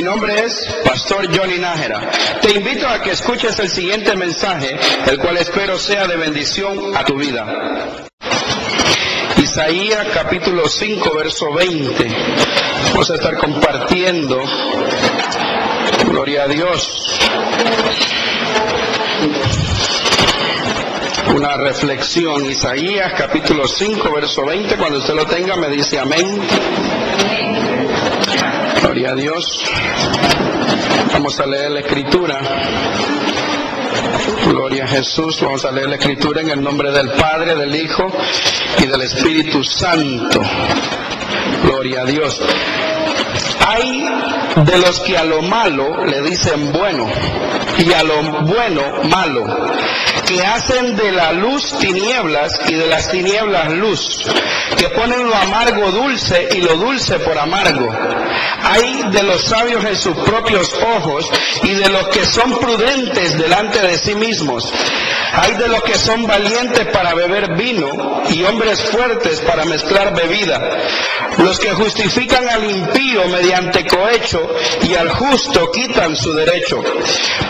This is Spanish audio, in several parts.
Mi nombre es Pastor Johnny Nájera. Te invito a que escuches el siguiente mensaje, el cual espero sea de bendición a tu vida. Isaías capítulo 5, verso 20. Vamos a estar compartiendo. Gloria a Dios. Una reflexión. Isaías capítulo 5, verso 20. Cuando usted lo tenga me dice amén. Gloria a Dios. Vamos a leer la escritura. Gloria a Jesús. Vamos a leer la escritura en el nombre del Padre, del Hijo y del Espíritu Santo. Gloria a Dios. Hay de los que a lo malo le dicen bueno y a lo bueno malo, que hacen de la luz tinieblas y de las tinieblas luz, que ponen lo amargo dulce y lo dulce por amargo. Hay de los sabios en sus propios ojos y de los que son prudentes delante de sí mismos. Hay de los que son valientes para beber vino y hombres fuertes para mezclar bebida. Los que justifican al impío mediante cohecho y al justo quitan su derecho.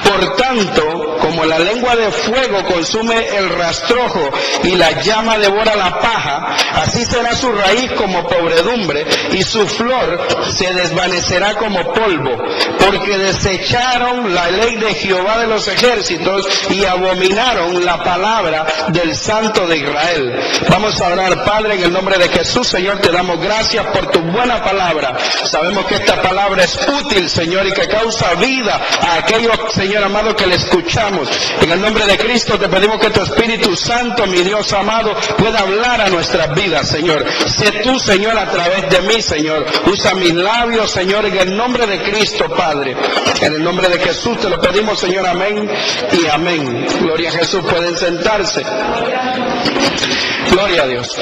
Por tanto, como la lengua de fuego consume el rastrojo y la llama devora la paja, así será su raíz como podredumbre y su flor se desvanecerá como polvo, porque desecharon la ley de Jehová de los ejércitos y abominaron la palabra del Santo de Israel. Vamos a orar. Padre, en el nombre de Jesús, Señor, te damos gracias por tu buena palabra. Sabemos que esta palabra es útil, Señor, y que causa vida a aquellos, Señor amado, que le escuchamos. En el nombre de Cristo te pedimos que tu Espíritu Santo, mi Dios amado, pueda hablar a nuestras vidas, Señor. Sé tú, Señor, a través de mí, Señor. Usa mis labios, Señor, en el nombre de Cristo, Padre. En el nombre de Jesús te lo pedimos, Señor, amén y amén. Gloria a Jesús. Pueden sentarse. Gloria a Dios.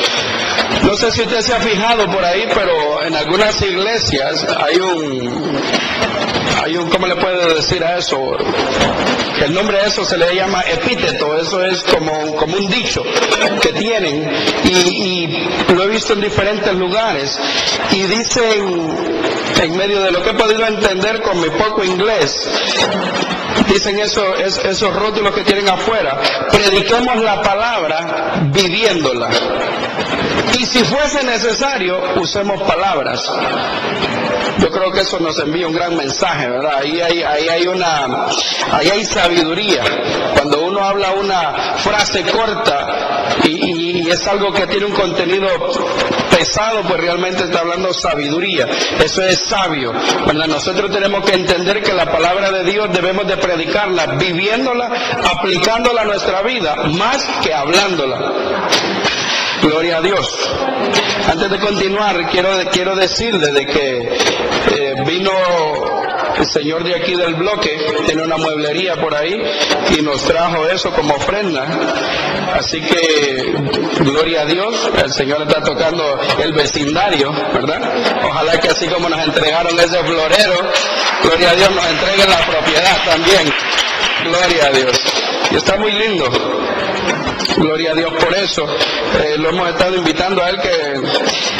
No sé si usted se ha fijado por ahí, pero en algunas iglesias hay un, ¿cómo le puedo decir a eso? El nombre de eso se le llama epíteto. Eso es como un dicho que tienen, y lo he visto en diferentes lugares, y dicen, en medio de lo que he podido entender con mi poco inglés, dicen esos rótulos que tienen afuera: prediquemos la palabra viviéndola, y si fuese necesario usemos palabras. Yo creo que eso nos envía un gran mensaje, ¿verdad? Ahí hay sabiduría. Cuando uno habla una frase corta y es algo que tiene un contenido pesado, pues realmente está hablando sabiduría. Eso es sabio, ¿verdad? Nosotros tenemos que entender que la palabra de Dios debemos de predicarla, viviéndola, aplicándola a nuestra vida, más que hablándola. Gloria a Dios. Antes de continuar, quiero decirle de que vino el señor de aquí del bloque, tiene una mueblería por ahí, y nos trajo eso como ofrenda. Así que, gloria a Dios, el Señor está tocando el vecindario, ¿verdad? Ojalá que así como nos entregaron ese florero, gloria a Dios, nos entreguen la propiedad también. Gloria a Dios. Y está muy lindo. Gloria a Dios por eso. Lo hemos estado invitando a él que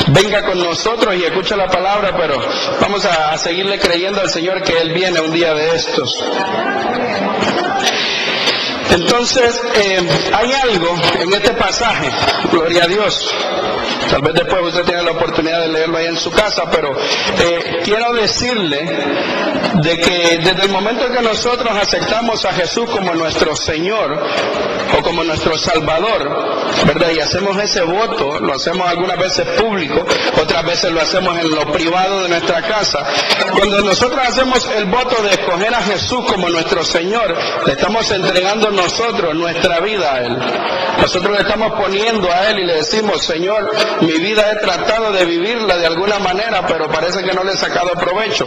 venga con nosotros y escuche la palabra, pero vamos a seguirle creyendo al Señor que Él viene un día de estos. Entonces, hay algo en este pasaje, gloria a Dios. Tal vez después usted tenga la oportunidad de leerlo ahí en su casa, pero quiero decirle de que desde el momento en que nosotros aceptamos a Jesús como nuestro Señor o como nuestro Salvador, ¿verdad? Y hacemos ese voto, lo hacemos algunas veces público, otras veces lo hacemos en lo privado de nuestra casa. Cuando nosotros hacemos el voto de escoger a Jesús como nuestro Señor, le estamos entregando nosotros nuestra vida a Él. Nosotros le estamos poniendo a Él y le decimos: Señor, mi vida he tratado de vivirla de alguna manera, pero parece que no le he sacado provecho.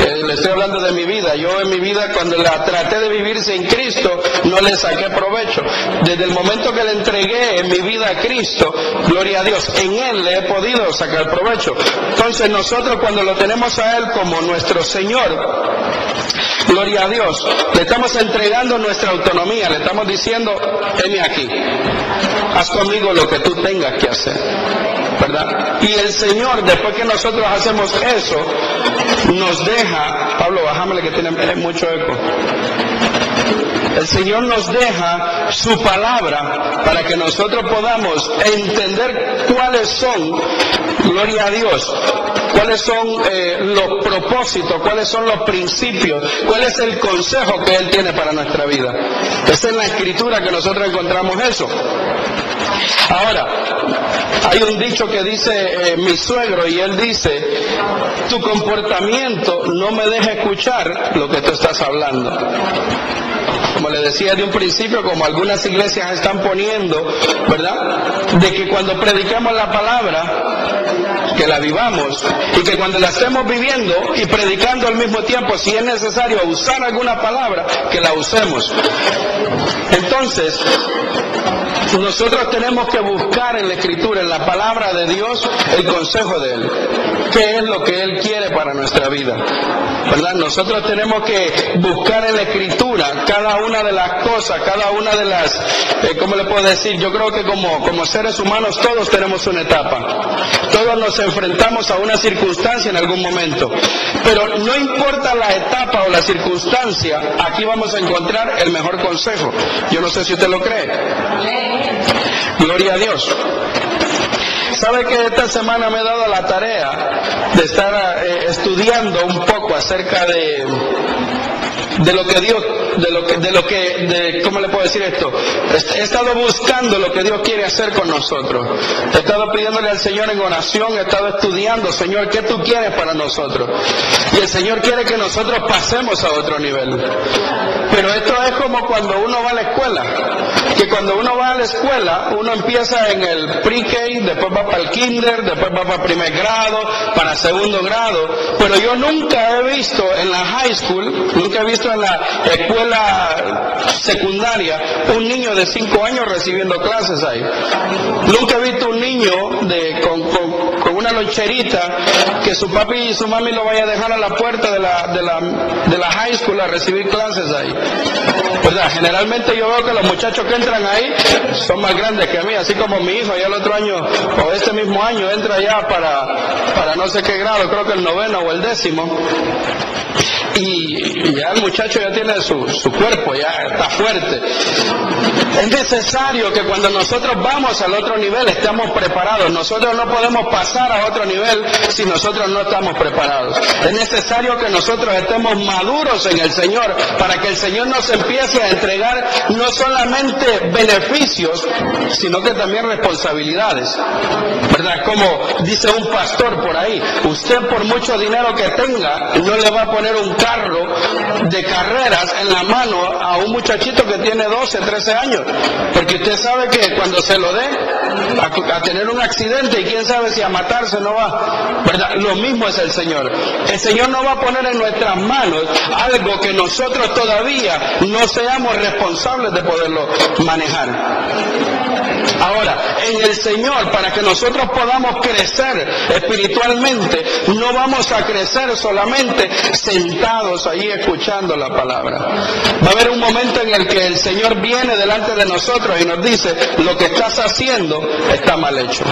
Le estoy hablando de mi vida. Yo en mi vida, cuando la traté de vivir sin Cristo, no le saqué provecho. Desde el momento que le entregué en mi vida a Cristo, gloria a Dios, en Él le he podido sacar provecho. Entonces nosotros, cuando lo tenemos a Él como nuestro Señor, gloria a Dios, le estamos entregando nuestra autonomía, le estamos diciendo: heme aquí, haz conmigo lo que tú tengas que hacer. ¿verdad? Y el Señor, después que nosotros hacemos eso, nos deja, Pablo, bájamele que tiene mucho eco. El Señor nos deja su palabra para que nosotros podamos entender cuáles son, gloria a Dios, cuáles son los propósitos, cuáles son los principios, cuál es el consejo que Él tiene para nuestra vida. Es en la Escritura que nosotros encontramos eso. Ahora, hay un dicho que dice mi suegro, y él dice: tu comportamiento no me deja escuchar lo que tú estás hablando. Como le decía de un principio, como algunas iglesias están poniendo, ¿verdad?, de que cuando predicamos la palabra, que la vivamos, y que cuando la estemos viviendo y predicando al mismo tiempo, si es necesario usar alguna palabra, que la usemos. Entonces, nosotros tenemos que buscar en la Escritura, en la palabra de Dios, el consejo de Él. ¿Qué es lo que Él quiere para nuestra vida? ¿Verdad? Nosotros tenemos que buscar en la Escritura cada una de las cosas, cada una de las, ¿cómo le puedo decir? Yo creo que como seres humanos todos tenemos una etapa. Todos nos enfrentamos a una circunstancia en algún momento. Pero no importa la etapa o la circunstancia, aquí vamos a encontrar el mejor consejo. Yo no sé si usted lo cree. Gloria a Dios. ¿Sabe que esta semana me he dado la tarea de estar estudiando un poco acerca de lo que Dios, ¿cómo le puedo decir esto? He estado buscando lo que Dios quiere hacer con nosotros. He estado pidiéndole al Señor en oración, he estado estudiando: Señor, ¿qué tú quieres para nosotros? Y el Señor quiere que nosotros pasemos a otro nivel. Pero esto es como cuando uno va a la escuela, que cuando uno va a la escuela, uno empieza en el pre-K, después va para el kinder, después va para primer grado, para segundo grado, pero yo nunca he visto en la high school, nunca he visto en la escuela secundaria un niño de 5 años recibiendo clases ahí. Nunca he visto un niño con una loncherita que su papi y su mami lo vaya a dejar a la puerta de la high school a recibir clases ahí. ¿Verdad? Generalmente yo veo que los muchachos que entran ahí son más grandes que mí, así como mi hijo ya el otro año o este mismo año entra ya para no sé qué grado, creo que el 9º o el 10º. Y ya el muchacho ya tiene su cuerpo, ya está fuerte. Es necesario que cuando nosotros vamos al otro nivel estemos preparados. Nosotros no podemos pasar a otro nivel si nosotros no estamos preparados. Es necesario que nosotros estemos maduros en el Señor para que el Señor nos empiece a entregar no solamente beneficios, sino que también responsabilidades. ¿Verdad? Como dice un pastor por ahí: usted, por mucho dinero que tenga, no le va a poner un carro de carreras en la mano a un muchachito que tiene 12, 13 años, porque usted sabe que cuando se lo dé a tener un accidente, y quién sabe si a matarse no va, ¿verdad? Lo mismo es el Señor. El Señor no va a poner en nuestras manos algo que nosotros todavía no seamos responsables de poderlo manejar. Ahora, en el Señor, para que nosotros podamos crecer espiritualmente, no vamos a crecer solamente sentados ahí escuchando la palabra. Va a haber un momento en el que el Señor viene delante de nosotros y nos dice: lo que estás haciendo está mal hecho.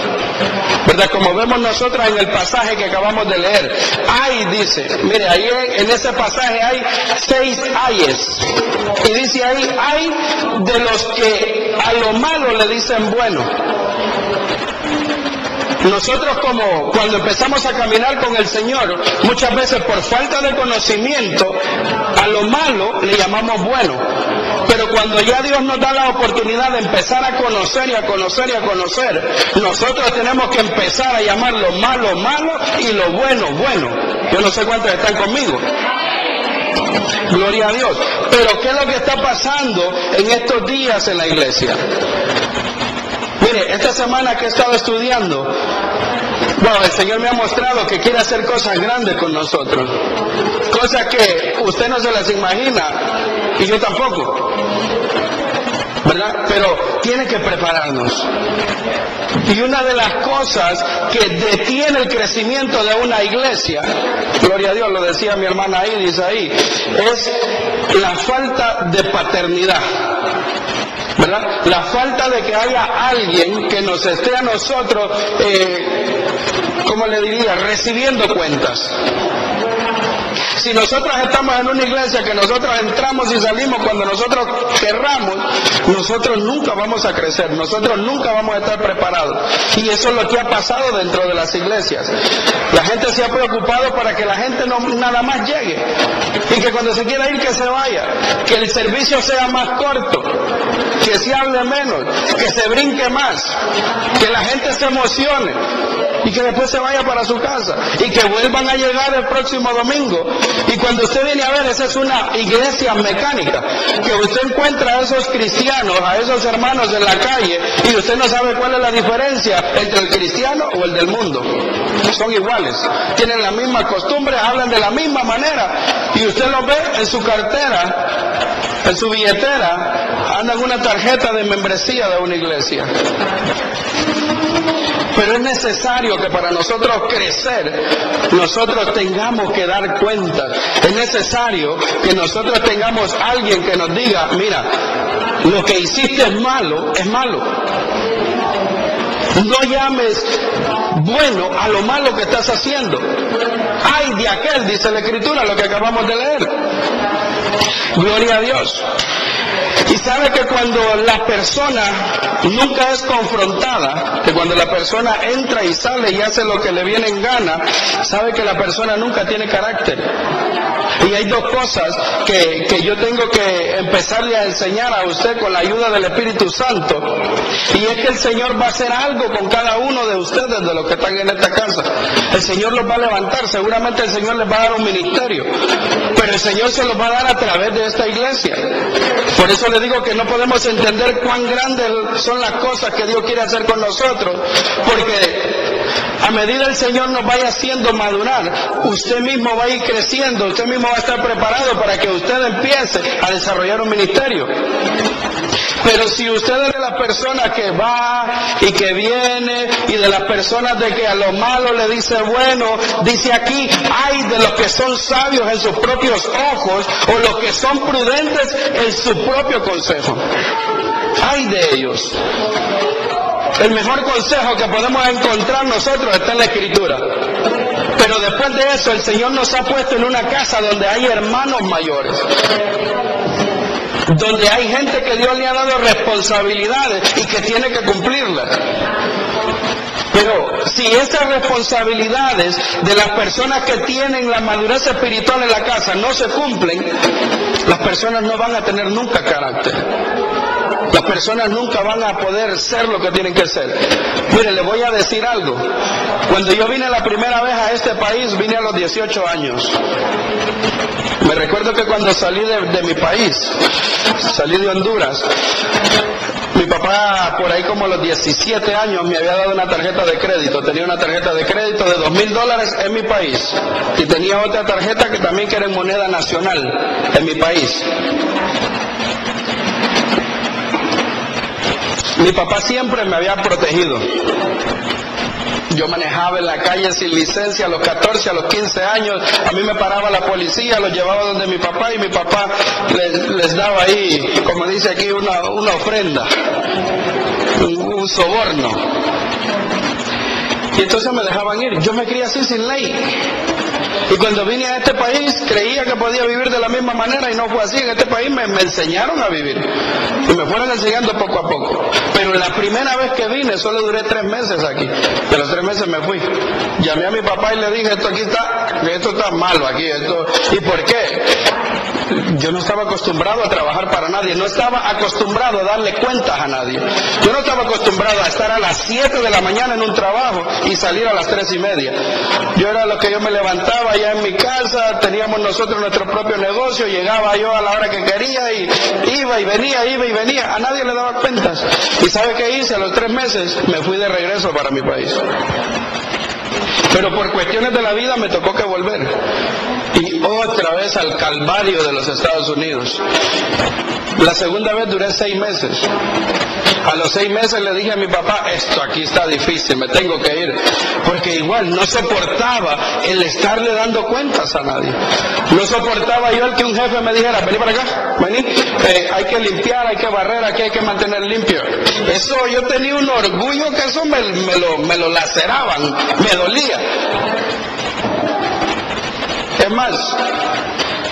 ¿Verdad? Como vemos nosotros en el pasaje que acabamos de leer. Ay, dice, mire, ahí en ese pasaje hay 6 ayes. Y dice ahí: ay de los que a lo malo le dicen bueno. Nosotros, como cuando empezamos a caminar con el Señor, muchas veces por falta de conocimiento, a lo malo le llamamos bueno. Pero cuando ya Dios nos da la oportunidad de empezar a conocer y a conocer y a conocer, nosotros tenemos que empezar a llamar lo malo malo y lo bueno bueno. Yo no sé cuántos están conmigo. Gloria a Dios. Pero ¿qué es lo que está pasando en estos días en la iglesia? Mire, esta semana que he estado estudiando, bueno, el Señor me ha mostrado que quiere hacer cosas grandes con nosotros. Cosas que usted no se las imagina, y yo tampoco, ¿verdad? Pero tiene que prepararnos. Y una de las cosas que detiene el crecimiento de una iglesia, gloria a Dios, lo decía mi hermana Iris ahí, es la falta de paternidad. ¿verdad? La falta de que haya alguien que nos esté a nosotros, ¿cómo le diría?, recibiendo cuentas. Si nosotros estamos en una iglesia que nosotros entramos y salimos cuando nosotros querramos, nosotros nunca vamos a crecer, nosotros nunca vamos a estar preparados. Y eso es lo que ha pasado dentro de las iglesias. La gente se ha preocupado para que la gente no nada más llegue, y que cuando se quiera ir que se vaya, que el servicio sea más corto, que se hable menos, que se brinque más, que la gente se emocione y que después se vaya para su casa y que vuelvan a llegar el próximo domingo. Y cuando usted viene a ver, esa es una iglesia mecánica, que usted encuentra a esos cristianos, a esos hermanos en la calle, y usted no sabe cuál es la diferencia entre el cristiano o el del mundo. Son iguales, tienen la misma costumbre, hablan de la misma manera, y usted los ve en su cartera, en su billetera, andan una tarjeta de membresía de una iglesia. Pero es necesario que para nosotros crecer, nosotros tengamos que dar cuenta. Es necesario que nosotros tengamos alguien que nos diga, mira, lo que hiciste es malo, es malo. No llames bueno a lo malo que estás haciendo. Ay de aquel, dice la Escritura, lo que acabamos de leer. Gloria a Dios. Y sabe que cuando la persona nunca es confrontada, que cuando la persona entra y sale y hace lo que le viene en gana, sabe que la persona nunca tiene carácter. Y hay dos cosas que yo tengo que empezarle a enseñar a usted con la ayuda del Espíritu Santo. Y es que el Señor va a hacer algo con cada uno de ustedes, de los que están en esta casa. El Señor los va a levantar, seguramente el Señor les va a dar un ministerio, pero el Señor se los va a dar a través de esta iglesia. Por eso le digo que no podemos entender cuán grandes son las cosas que Dios quiere hacer con nosotros, porque a medida el Señor nos vaya haciendo madurar, usted mismo va a ir creciendo, usted mismo va a estar preparado para que usted empiece a desarrollar un ministerio. Pero si usted es de las personas que va y que viene, y de las personas de que a lo malo le dice bueno, dice aquí, hay de los que son sabios en sus propios ojos, o los que son prudentes en su propio consejo. Hay de ellos. El mejor consejo que podemos encontrar nosotros está en la Escritura. Pero después de eso, el Señor nos ha puesto en una casa donde hay hermanos mayores, donde hay gente que Dios le ha dado responsabilidades y que tiene que cumplirlas. Pero si esas responsabilidades de las personas que tienen la madurez espiritual en la casa no se cumplen, las personas no van a tener nunca carácter. Las personas nunca van a poder ser lo que tienen que ser. Mire, le voy a decir algo. Cuando yo vine la primera vez a este país, vine a los 18 años. Me recuerdo que cuando salí de mi país, salí de Honduras, mi papá por ahí como a los 17 años me había dado una tarjeta de crédito. Tenía una tarjeta de crédito de $2,000 en mi país. Y tenía otra tarjeta que también era en moneda nacional en mi país. Mi papá siempre me había protegido. Yo manejaba en la calle sin licencia a los 14, a los 15 años. A mí me paraba la policía, los llevaba donde mi papá, y mi papá les daba ahí, como dice aquí, una ofrenda, un soborno. Y entonces me dejaban ir. Yo me crié así sin ley. Y cuando vine a este país creía que podía vivir de la misma manera, y no fue así. En este país me enseñaron a vivir y me fueron enseñando poco a poco. Pero la primera vez que vine solo duré 3 meses aquí. De los 3 meses me fui. Llamé a mi papá y le dije, esto está malo aquí. ¿Y por qué? Yo no estaba acostumbrado a trabajar para nadie, no estaba acostumbrado a darle cuentas a nadie. Yo no estaba acostumbrado a estar a las 7 de la mañana en un trabajo y salir a las 3:30. Yo era lo que yo me levantaba ya en mi casa, teníamos nosotros nuestro propio negocio, llegaba yo a la hora que quería y iba y venía, a nadie le daba cuentas. ¿Y sabe qué hice? A los 3 meses me fui de regreso para mi país. Pero por cuestiones de la vida me tocó que volver. Y otra otra vez al calvario de los Estados Unidos. La segunda vez duré 6 meses. A los 6 meses le dije a mi papá, esto aquí está difícil, me tengo que ir. Porque igual no soportaba el estarle dando cuentas a nadie. No soportaba yo el que un jefe me dijera, vení para acá, vení, hay que limpiar, hay que barrer, aquí hay que mantener limpio. Eso, yo tenía un orgullo que eso me lo laceraban, me dolía. Es más,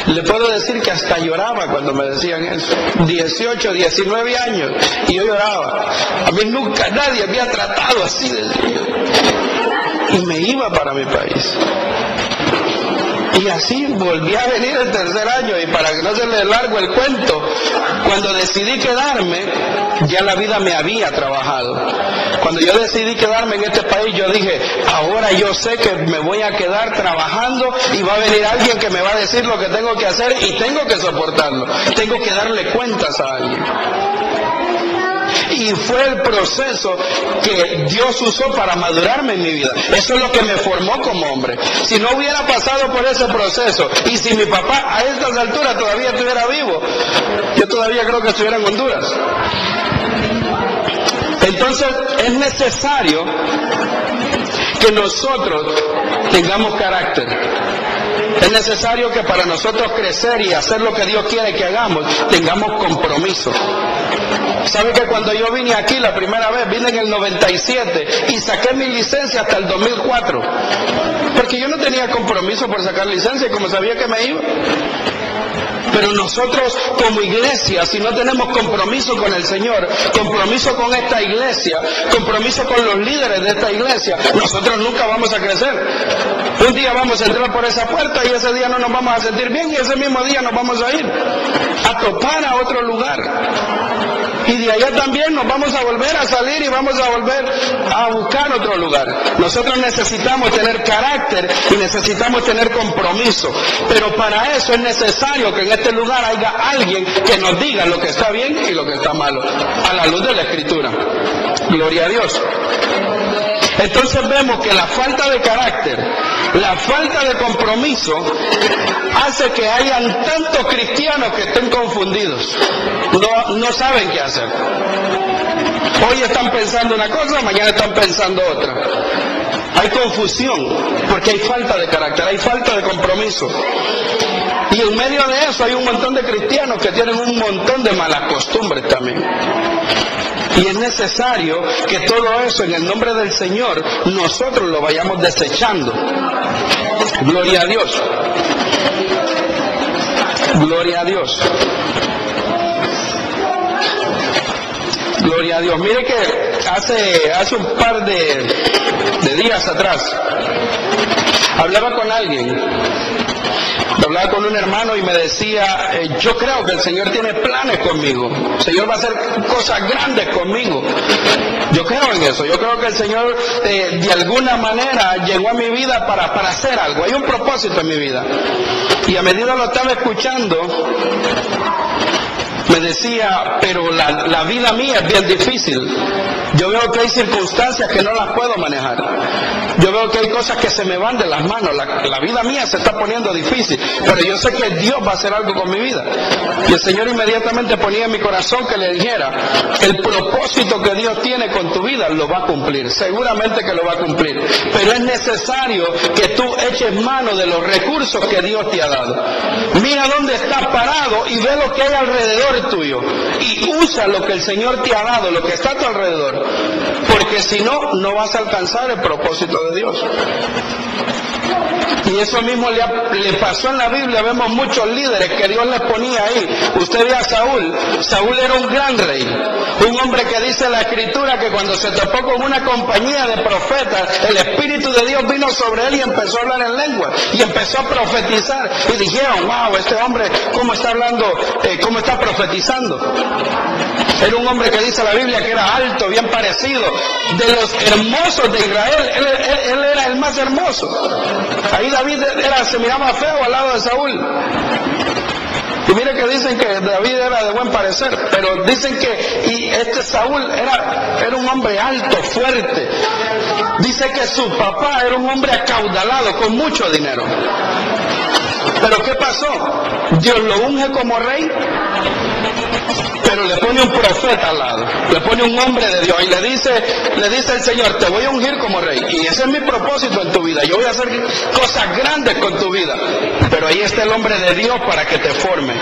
le puedo decir que hasta lloraba cuando me decían eso. 18, 19 años y yo lloraba. A mí nunca nadie había tratado así de Dios. Y me iba para mi país. Y así volví a venir el tercer año, y para que no se le largo el cuento, cuando decidí quedarme, ya la vida me había trabajado. Cuando yo decidí quedarme en este país, yo dije, ahora yo sé que me voy a quedar trabajando y va a venir alguien que me va a decir lo que tengo que hacer y tengo que soportarlo. Tengo que darle cuentas a alguien. Y fue el proceso que Dios usó para madurarme en mi vida. Eso es lo que me formó como hombre. Si no hubiera pasado por ese proceso, y si mi papá a estas alturas todavía estuviera vivo, yo todavía creo que estuviera en Honduras. Entonces es necesario que nosotros tengamos carácter. Es necesario que para nosotros crecer y hacer lo que Dios quiere que hagamos, tengamos compromiso. ¿Sabe que cuando yo vine aquí la primera vez, vine en el 97 y saqué mi licencia hasta el 2004? Porque yo no tenía compromiso por sacar licencia, como sabía que me iba. Pero nosotros como iglesia, si no tenemos compromiso con el Señor, compromiso con esta iglesia, compromiso con los líderes de esta iglesia, nosotros nunca vamos a crecer. Un día vamos a entrar por esa puerta y ese día no nos vamos a sentir bien, y ese mismo día nos vamos a ir a topar a otro lugar. Y de allá también nos vamos a volver a salir y vamos a volver a buscar otro lugar. Nosotros necesitamos tener carácter y necesitamos tener compromiso. Pero para eso es necesario que en este lugar haya alguien que nos diga lo que está bien y lo que está malo, a la luz de la Escritura. Gloria a Dios. Entonces vemos que la falta de carácter, la falta de compromiso, hace que hayan tantos cristianos que estén confundidos. No saben qué hacer. Hoy están pensando una cosa, mañana están pensando otra. Hay confusión porque hay falta de carácter, hay falta de compromiso. Y en medio de eso hay un montón de cristianos que tienen un montón de malas costumbres también. Y es necesario que todo eso, en el nombre del Señor, nosotros lo vayamos desechando. Gloria a Dios. Gloria a Dios. Gloria a Dios. Mire que hace un par de días atrás hablaba con alguien. Hablaba con un hermano y me decía, yo creo que el Señor tiene planes conmigo. El Señor va a hacer cosas grandes conmigo. Yo creo en eso. Yo creo que el Señor de alguna manera llegó a mi vida para hacer algo. Hay un propósito en mi vida. Y a medida lo estaba escuchando, me decía, pero la vida mía es bien difícil. Yo veo que hay circunstancias que no las puedo manejar. Yo veo que hay cosas que se me van de las manos. La vida mía se está poniendo difícil, pero yo sé que Dios va a hacer algo con mi vida. Y el Señor inmediatamente ponía en mi corazón que le dijera, el propósito que Dios tiene con tu vida lo va a cumplir. Seguramente que lo va a cumplir. Pero es necesario que tú eches mano de los recursos que Dios te ha dado. Mira dónde estás parado y ve lo que hay alrededor tuyo. Y usa lo que el Señor te ha dado, lo que está a tu alrededor. Porque si no, no vas a alcanzar el propósito de Dios. Y eso mismo le pasó en la Biblia. Vemos muchos líderes que Dios les ponía ahí. Usted ve a Saúl. Saúl era un gran rey, un hombre que dice la Escritura que cuando se topó con una compañía de profetas, el Espíritu de Dios vino sobre él y empezó a hablar en lengua y empezó a profetizar. Y dijeron, wow, este hombre cómo está hablando, cómo está profetizando. Era un hombre que dice la Biblia que era alto, bien parecido, de los hermosos de Israel. Él era el más hermoso. Ahí David se miraba feo al lado de Saúl. Y mire que dicen que David era de buen parecer, pero dicen que este Saúl era un hombre alto, fuerte. Dice que su papá era un hombre acaudalado, con mucho dinero. Pero ¿qué pasó? Dios lo unge como rey, pero le pone un profeta al lado, le pone un hombre de Dios y le dice el Señor, te voy a ungir como rey, y ese es mi propósito en tu vida, yo voy a hacer cosas grandes con tu vida, pero ahí está el hombre de Dios para que te forme.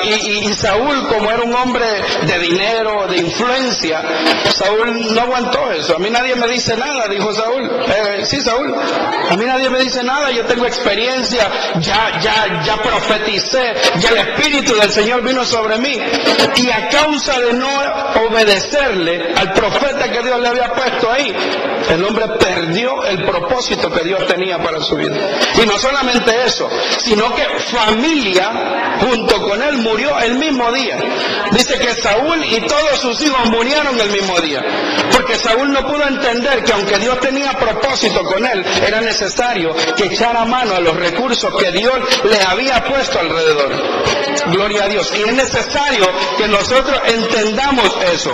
Y Saúl, como era un hombre de dinero, de influencia, Saúl no aguantó eso. A mí nadie me dice nada, dijo Saúl. Sí, Saúl, a mí nadie me dice nada, yo tengo experiencia, ya profeticé, ya el Espíritu del Señor vino sobre mí. Y a causa de no obedecerle al profeta que Dios le había puesto ahí, el hombre perdió el propósito que Dios tenía para su vida. Y no solamente eso, sino que familia junto con él murió el mismo día. Dice que Saúl y todos sus hijos murieron el mismo día, porque Saúl no pudo entender que aunque Dios tenía propósito con él, era necesario que echara mano a los recursos que Dios le había puesto alrededor. Gloria a Dios. Y es necesario que nosotros entendamos eso,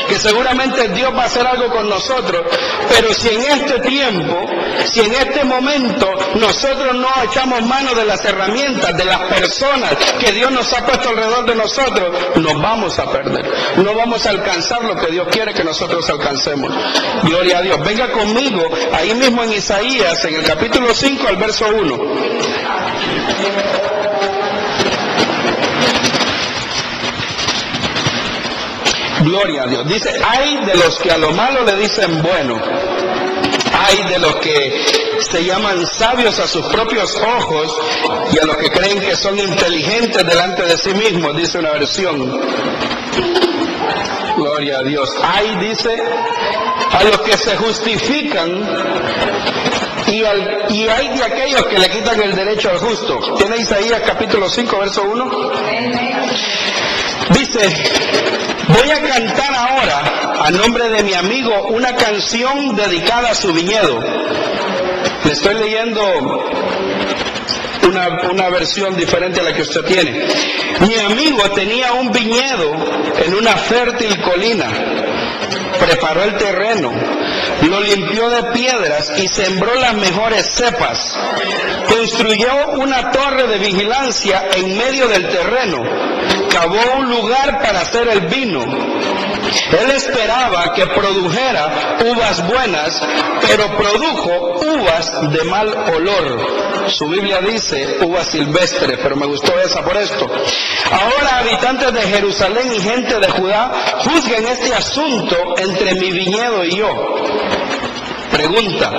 que seguramente Dios va a hacer algo con nosotros, pero si en este tiempo, si en este momento nosotros no echamos mano de las herramientas, de las personas que Dios nos ha puesto alrededor de nosotros, nos vamos a perder, no vamos a alcanzar lo que Dios quiere que nosotros alcancemos. Gloria a Dios. Venga conmigo ahí mismo en Isaías, en el capítulo 5, al verso 1. Gloria a Dios. Dice, hay de los que a lo malo le dicen bueno, hay de los que se llaman sabios a sus propios ojos y a los que creen que son inteligentes delante de sí mismos, dice una versión. Gloria a Dios. Hay, dice, a los que se justifican y hay de aquellos que le quitan el derecho al justo. ¿Tiene Isaías capítulo 5, verso 1? Dice, voy a cantar ahora a nombre de mi amigo una canción dedicada a su viñedo. Le estoy leyendo una versión diferente a la que usted tiene. Mi amigo tenía un viñedo en una fértil colina. Preparó el terreno, lo limpió de piedras y sembró las mejores cepas. Construyó una torre de vigilancia en medio del terreno. Cavó un lugar para hacer el vino. Él esperaba que produjera uvas buenas, pero produjo uvas de mal olor. Su Biblia dice uvas silvestres, pero me gustó esa por esto. Ahora, habitantes de Jerusalén y gente de Judá, juzguen este asunto entre mi viñedo y yo. Pregunta,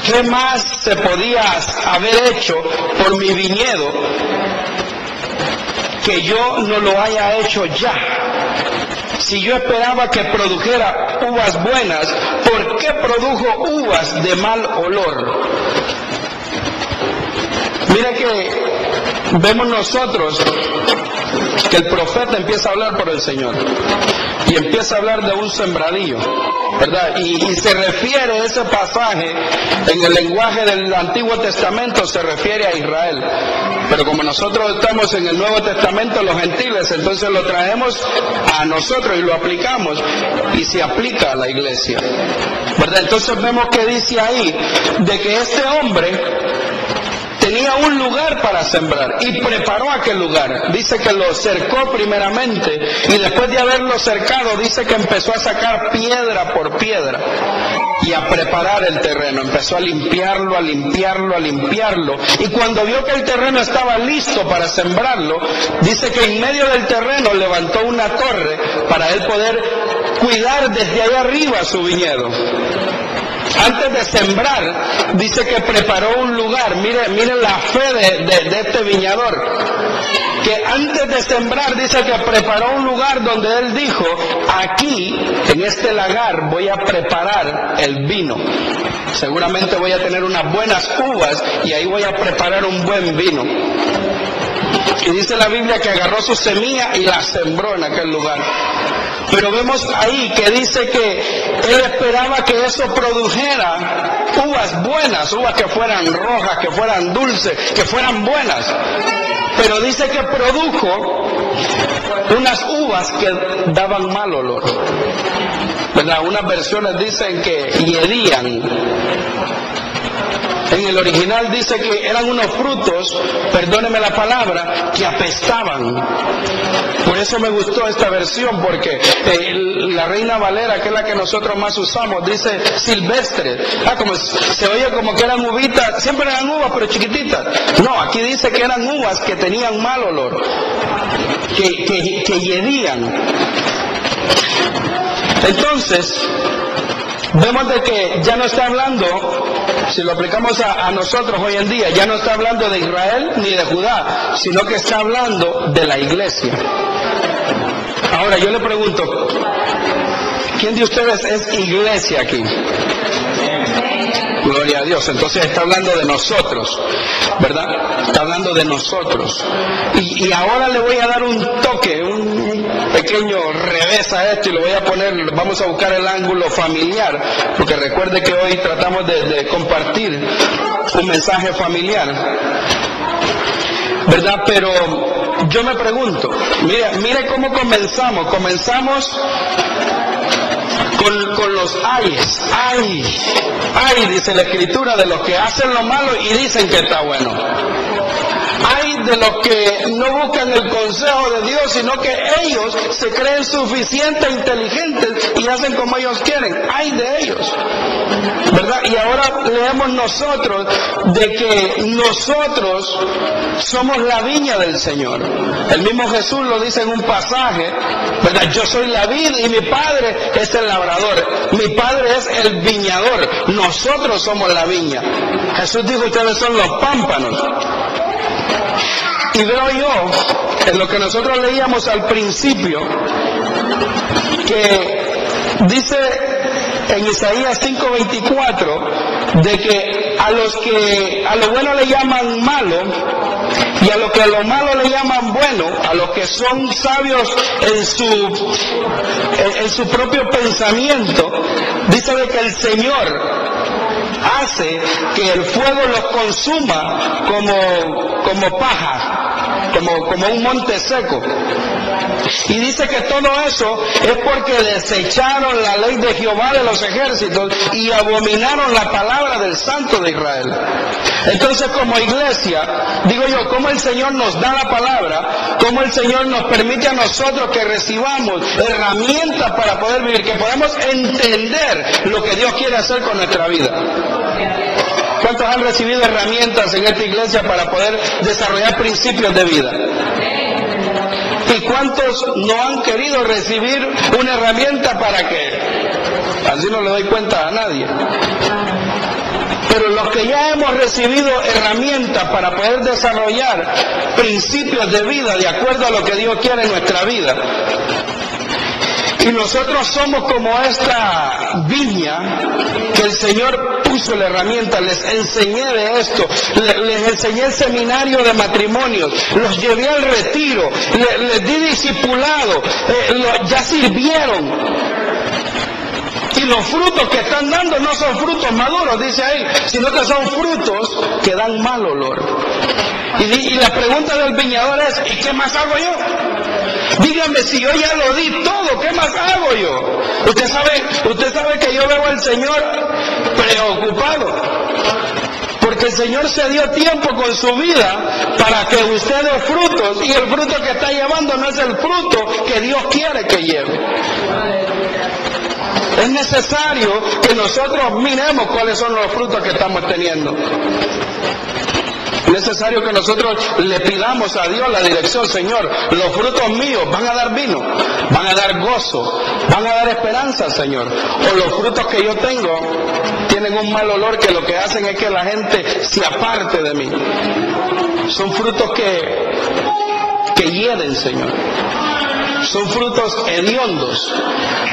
¿qué más se podía haber hecho por mi viñedo que yo no lo haya hecho ya? Si yo esperaba que produjera uvas buenas, ¿por qué produjo uvas de mal olor? Mira que vemos nosotros que el profeta empieza a hablar por el Señor y empieza a hablar de un sembradillo, ¿verdad? Y se refiere a ese pasaje en el lenguaje del Antiguo Testamento, se refiere a Israel, pero como nosotros estamos en el Nuevo Testamento, los gentiles, entonces lo traemos a nosotros y lo aplicamos, y se aplica a la iglesia, ¿verdad? Entonces vemos que dice ahí de que este hombre tenía un lugar para sembrar y preparó aquel lugar. Dice que lo cercó primeramente y después de haberlo cercado dice que empezó a sacar piedra por piedra y a preparar el terreno. Empezó a limpiarlo, a limpiarlo, a limpiarlo. Y cuando vio que el terreno estaba listo para sembrarlo, dice que en medio del terreno levantó una torre para él poder cuidar desde allá arriba su viñedo. Antes de sembrar, dice que preparó un lugar. Miren la fe de este viñador. Que antes de sembrar, dice que preparó un lugar donde él dijo, aquí, en este lagar, voy a preparar el vino. Seguramente voy a tener unas buenas uvas y ahí voy a preparar un buen vino. Y dice la Biblia que agarró su semilla y la sembró en aquel lugar. Pero vemos ahí que dice que él esperaba que eso produjera uvas buenas, uvas que fueran rojas, que fueran dulces, que fueran buenas. Pero dice que produjo unas uvas que daban mal olor, ¿verdad? Unas versiones dicen que hiedían. En En el original dice que eran unos frutos, perdóneme la palabra, que apestaban. Por eso me gustó esta versión, porque la Reina Valera, que es la que nosotros más usamos, dice silvestre. Como se oye como que eran uvitas, siempre eran uvas pero chiquititas. No, aquí dice que eran uvas que tenían mal olor, que hiedían. Entonces vemos de que ya no está hablando, si lo aplicamos a nosotros hoy en día, ya no está hablando de Israel ni de Judá, sino que está hablando de la iglesia. Ahora yo le pregunto, ¿quién de ustedes es iglesia aquí? Gloria a Dios. Entonces está hablando de nosotros, ¿verdad? Está hablando de nosotros. Y ahora le voy a dar un toque, un pequeño revés a esto, y lo voy a poner, vamos a buscar el ángulo familiar, porque recuerde que hoy tratamos de compartir un mensaje familiar, ¿verdad? Pero yo me pregunto, mire cómo comenzamos con los ayes. Ay, dice la Escritura, de los que hacen lo malo y dicen que está bueno. Ay de los que no buscan el consejo de Dios, sino que ellos se creen suficientes e inteligentes y hacen como ellos quieren. Ay de ellos, ¿verdad? Y ahora leemos nosotros de que nosotros somos la viña del Señor. El mismo Jesús lo dice en un pasaje, ¿verdad? Yo soy la vid y mi Padre es el labrador. Mi Padre es el viñador. Nosotros somos la viña. Jesús dijo, ustedes son los pámpanos. Y veo yo, en lo que nosotros leíamos al principio, que dice en Isaías 5:24, de que a lo bueno le llaman malo, y a lo que a lo malo le llaman bueno, a los que son sabios en su propio pensamiento, dice de que el Señor hace que el fuego los consuma como paja, como un monte seco. Y dice que todo eso es porque desecharon la ley de Jehová de los ejércitos y abominaron la palabra del Santo de Israel. Entonces, como iglesia, digo yo, como el Señor nos da la palabra, como el Señor nos permite a nosotros que recibamos herramientas para poder vivir, que podamos entender lo que Dios quiere hacer con nuestra vida. ¿Cuántos han recibido herramientas en esta iglesia para poder desarrollar principios de vida? ¿Y cuántos no han querido recibir una herramienta para que así no le doy cuenta a nadie? Pero los que ya hemos recibido herramientas para poder desarrollar principios de vida de acuerdo a lo que Dios quiere en nuestra vida, y nosotros somos como esta viña que el Señor puso la herramienta, les enseñé de esto, les enseñé el seminario de matrimonios, los llevé al retiro, les di discipulado, ya sirvieron. Y los frutos que están dando no son frutos maduros, dice ahí, sino que son frutos que dan mal olor. Y la pregunta del viñador es, ¿y qué más hago yo? Dígame, si yo ya lo di todo, ¿qué más hago yo? Usted sabe que yo veo al Señor preocupado, porque el Señor se dio tiempo con su vida para que usted dé frutos, y el fruto que está llevando no es el fruto que Dios quiere que lleve. Es necesario que nosotros miremos cuáles son los frutos que estamos teniendo. Es necesario que nosotros le pidamos a Dios la dirección. Señor, los frutos míos van a dar vino, van a dar gozo, van a dar esperanza, Señor. O los frutos que yo tengo tienen un mal olor que lo que hacen es que la gente se aparte de mí. Son frutos que hieden, Señor. Son frutos hediondos.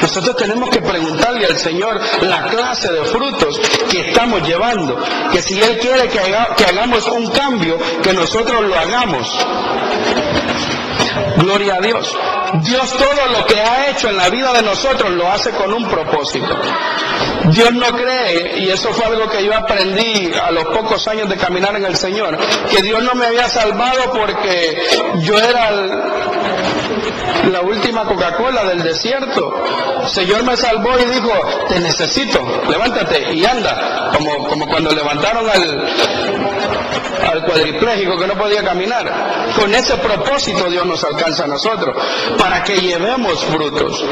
Nosotros tenemos que preguntarle al Señor la clase de frutos que estamos llevando, que si Él quiere que hagamos un cambio, que nosotros lo hagamos. Gloria a Dios. Dios todo lo que ha hecho en la vida de nosotros lo hace con un propósito. Dios no cree, y eso fue algo que yo aprendí a los pocos años de caminar en el Señor, que Dios no me había salvado porque yo era la última Coca-Cola del desierto. El Señor me salvó y dijo, te necesito, levántate y anda, como cuando levantaron al cuadripléjico que no podía caminar. Con ese propósito Dios nos alcanza a nosotros, para que llevemos frutos.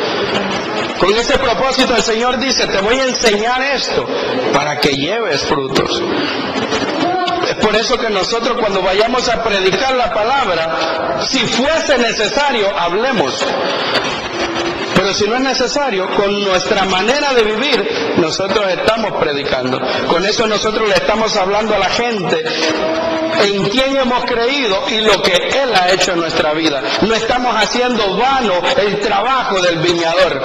Con ese propósito el Señor dice, te voy a enseñar esto, para que lleves frutos. Es por eso que nosotros cuando vayamos a predicar la palabra, si fuese necesario, hablemos. Pero si no es necesario, con nuestra manera de vivir, nosotros estamos predicando. Con eso nosotros le estamos hablando a la gente en quién hemos creído y lo que Él ha hecho en nuestra vida. No estamos haciendo vano el trabajo del viñador.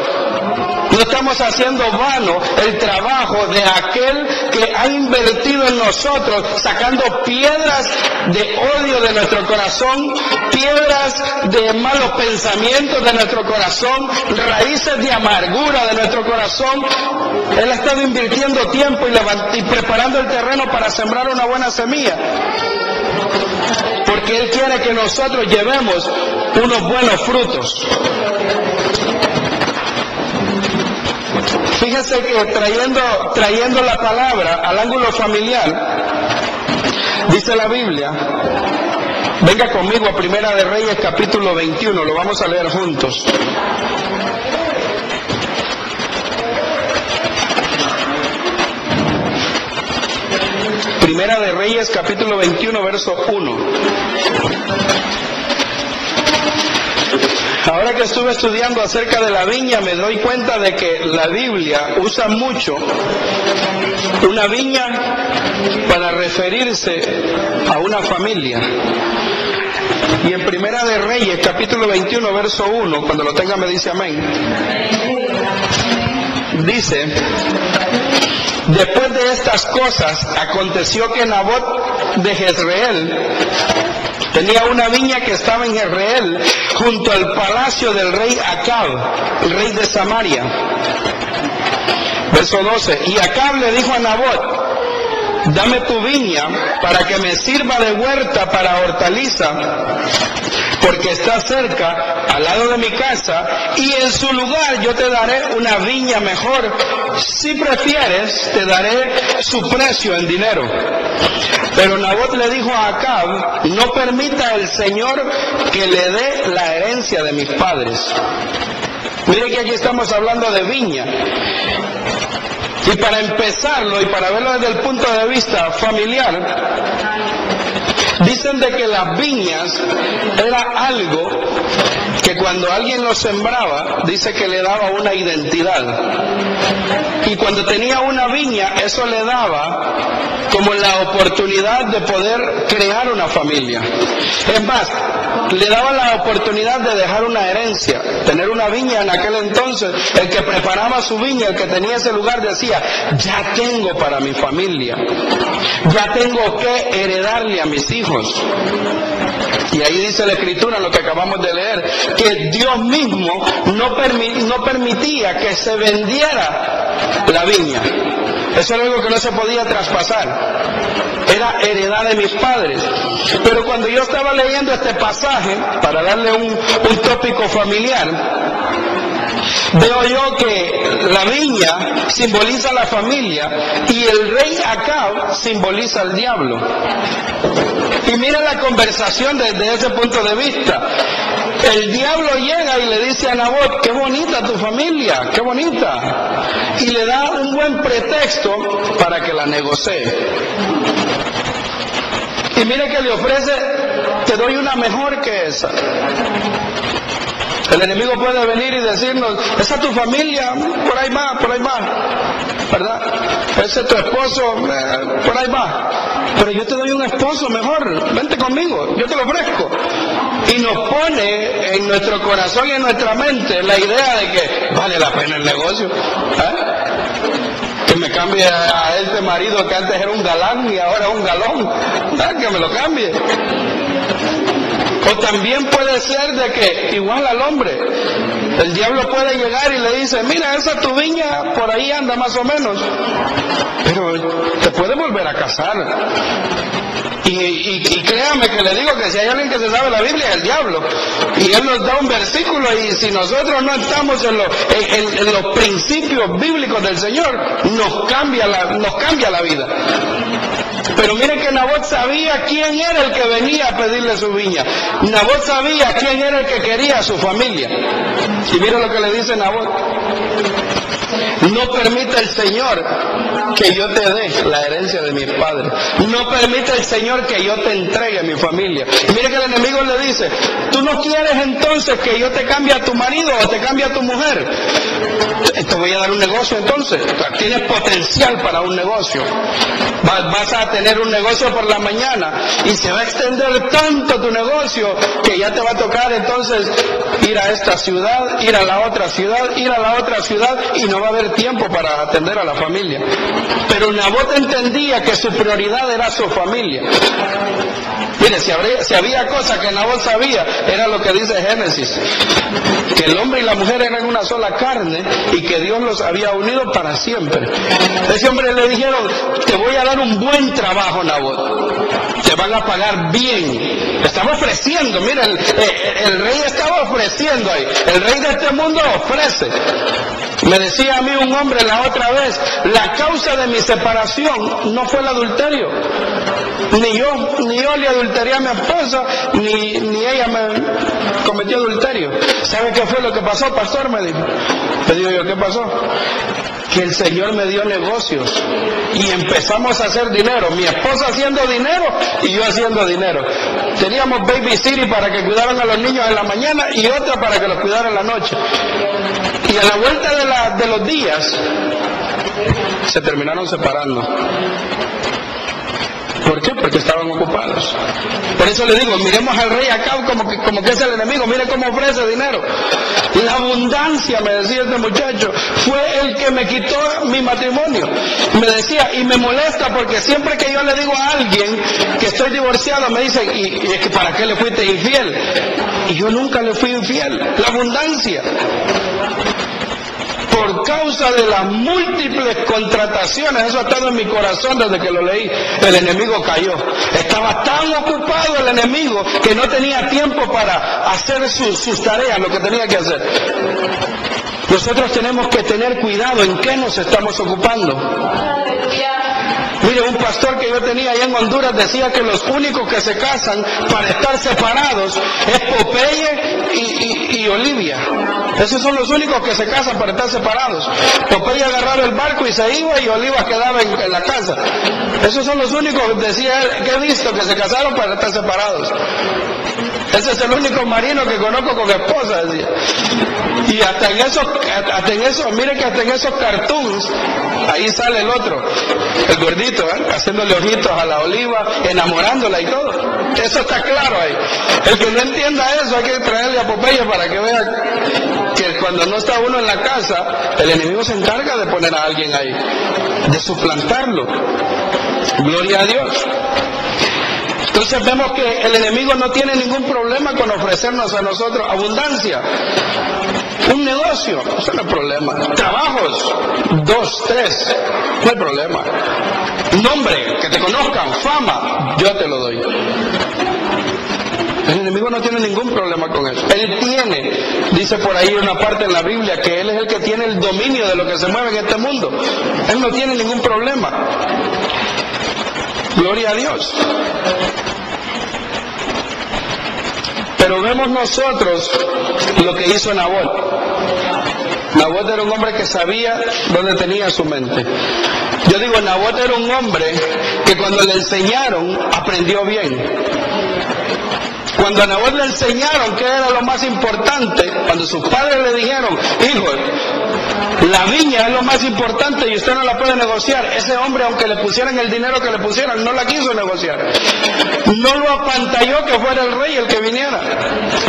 No estamos haciendo vano el trabajo de aquel que ha invertido en nosotros, sacando piedras de odio de nuestro corazón, piedras de malos pensamientos de nuestro corazón, raíces de amargura de nuestro corazón. Él ha estado invirtiendo tiempo y preparando el terreno para sembrar una buena semilla. Porque Él quiere que nosotros llevemos unos buenos frutos. Fíjese que trayendo la palabra al ángulo familiar, dice la Biblia, venga conmigo a Primera de Reyes capítulo 21, lo vamos a leer juntos. Primera de Reyes capítulo 21 verso 1. Ahora que estuve estudiando acerca de la viña, me doy cuenta de que la Biblia usa mucho una viña para referirse a una familia. Y en Primera de Reyes, capítulo 21, verso 1, cuando lo tenga me dice amén. Dice, después de estas cosas, aconteció que Nabot de Jezreel tenía una viña que estaba en Jezreel, junto al palacio del rey Acab, el rey de Samaria. Verso 12, y Acab le dijo a Nabot, dame tu viña para que me sirva de huerta para hortaliza, porque está cerca, al lado de mi casa, y en su lugar yo te daré una viña mejor. Si prefieres, te daré su precio en dinero. Pero Nabot le dijo a Acab, no permita el Señor que le dé la herencia de mis padres. Mire que aquí estamos hablando de viña. Y para empezarlo y para verlo desde el punto de vista familiar, dicen de que las viñas era algo que cuando alguien lo sembraba, dice que le daba una identidad. Y cuando tenía una viña, eso le daba como la oportunidad de poder crear una familia. Es más, le daba la oportunidad de dejar una herencia, tener una viña. En aquel entonces, el que preparaba su viña, el que tenía ese lugar, decía, ya tengo para mi familia, ya tengo que heredarle a mis hijos. Y ahí dice la Escritura, lo que acabamos de leer, que Dios mismo no permitía que se vendiera la viña. Eso era algo que no se podía traspasar. Era heredad de mis padres. Pero cuando yo estaba leyendo este pasaje, para darle un tópico familiar, veo yo que la viña simboliza la familia y el rey Acab simboliza al diablo. Y mira la conversación desde ese punto de vista. El diablo llega y le dice a Nabot, qué bonita tu familia, qué bonita. Y le da un buen pretexto para que la negocie. Y mire que le ofrece, te doy una mejor que esa. El enemigo puede venir y decirnos, esa es tu familia, por ahí va, ¿verdad? Ese es tu esposo, por ahí va. Pero yo te doy un esposo mejor, vente conmigo, yo te lo ofrezco. Y nos pone en nuestro corazón y en nuestra mente la idea de que vale la pena el negocio. Que me cambie a este marido que antes era un galán y ahora es un galón. Que me lo cambie. O también puede ser de que, igual al hombre, el diablo puede llegar y le dice, mira, esa tu viña por ahí anda más o menos, pero te puede volver a casar. Y créame que porque le digo que si hay alguien que se sabe la Biblia es el diablo. Y él nos da un versículo y si nosotros no estamos en los principios bíblicos del Señor, nos cambia la vida. Pero miren que Nabot sabía quién era el que venía a pedirle su viña. Nabot sabía quién era el que quería a su familia. Y miren lo que le dice Nabot: no permita el Señor que yo te dé la herencia de mis padres. No permita el Señor que yo te entregue a mi familia. Y mire que el enemigo le dice: ¿tú no quieres entonces que yo te cambie a tu marido o te cambie a tu mujer? Te voy a dar un negocio entonces. Tienes potencial para un negocio. Vas a tener un negocio por la mañana y se va a extender tanto tu negocio que ya te va a tocar entonces ir a esta ciudad, ir a la otra ciudad, ir a la otra ciudad, y no va a haber tiempo para atender a la familia. Pero Nabot entendía que su prioridad era su familia. Mire, si había cosa que Nabot sabía, era lo que dice Génesis, que el hombre y la mujer eran una sola carne y que Dios los había unido para siempre. Ese hombre le dijeron: te voy a dar un buen trabajo, Nabot, te van a pagar bien. Estaba ofreciendo, mira, el rey estaba ofreciendo ahí. El rey de este mundo ofrece. Me decía a mí un hombre la otra vez: la causa de mi separación no fue el adulterio. Ni yo le adulteré a mi esposa, ni ella me cometió adulterio. ¿Sabe qué fue lo que pasó, pastor? Me dijo. Le digo yo: ¿qué pasó? Que el Señor me dio negocios y empezamos a hacer dinero. Mi esposa haciendo dinero y yo haciendo dinero. Teníamos babysitter para que cuidaran a los niños en la mañana y otra para que los cuidaran en la noche. Y a la vuelta de los días se terminaron separando. ¿Por qué? Porque estaban ocupados. Por eso le digo, miremos al rey Acab como que es el enemigo. Mire cómo ofrece dinero. La abundancia, me decía este muchacho, fue el que me quitó mi matrimonio. Me decía, y me molesta porque siempre que yo le digo a alguien que estoy divorciado, me dicen: y es que ¿para qué le fuiste infiel? Y yo nunca le fui infiel. La abundancia. Por causa de las múltiples contrataciones, eso ha estado en mi corazón desde que lo leí, el enemigo cayó. Estaba tan ocupado el enemigo que no tenía tiempo para hacer sus tareas, lo que tenía que hacer. Nosotros tenemos que tener cuidado en qué nos estamos ocupando. Mire, un pastor que yo tenía allá en Honduras decía que los únicos que se casan para estar separados es Popeye y Olivia. Esos son los únicos que se casan para estar separados. Popeye agarraba el barco y se iba, y Olivia quedaba en la casa. Esos son los únicos, decía él, que he visto que se casaron para estar separados. Ese es el único marino que conozco con esposa, decía. Y hasta en esos, mire que hasta en esos cartoons, ahí sale el otro, el gordito, haciéndole ojitos a la Oliva, enamorándola y todo. Eso está claro ahí. El que no entienda eso, hay que traerle a Popeye para que vea que cuando no está uno en la casa, el enemigo se encarga de poner a alguien ahí, de suplantarlo. Gloria a Dios. Entonces vemos que el enemigo no tiene ningún problema con ofrecernos a nosotros abundancia. Un negocio, eso no es problema. Trabajos, 2, 3, no hay problema. Nombre, que te conozcan, fama, yo te lo doy. El enemigo no tiene ningún problema con eso. Él tiene, dice por ahí una parte en la Biblia, que él es el que tiene el dominio de lo que se mueve en este mundo. Él no tiene ningún problema. Gloria a Dios. Pero vemos nosotros lo que hizo Nabot. Nabot era un hombre que sabía dónde tenía su mente. Yo digo, Nabot era un hombre que cuando le enseñaron, aprendió bien. Cuando a Nabot le enseñaron qué era lo más importante, cuando sus padres le dijeron: hijo, la viña es lo más importante y usted no la puede negociar. Ese hombre, aunque le pusieran el dinero que le pusieran, no la quiso negociar. No lo apantalló que fuera el rey el que viniera.